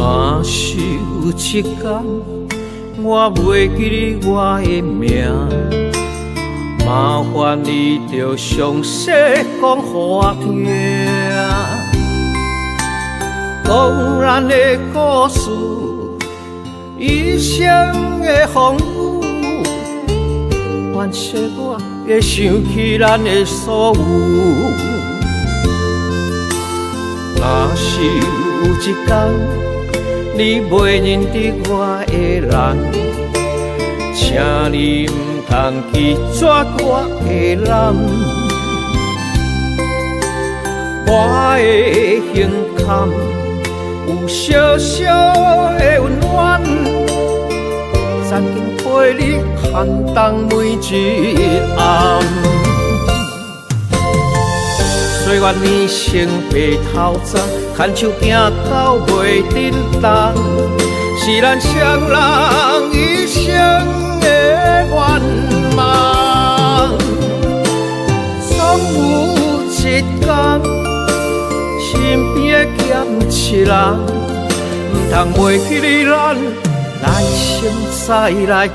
若是有一天，我袂记你我的名，麻烦你着详细讲予我听，讲咱的故事，一生的风雨，愿使我会想起咱的所有。若是有一天，你袂认得我的人，请你唔通去抓我的男。我的胸坎有小小的温暖，曾经陪你寒冬每一暗。岁月年成白头鬃，牵手行到袂振动，是咱双人一生的愿望。总有一天，身边的欠七人，唔通袂记你咱来生再来牵。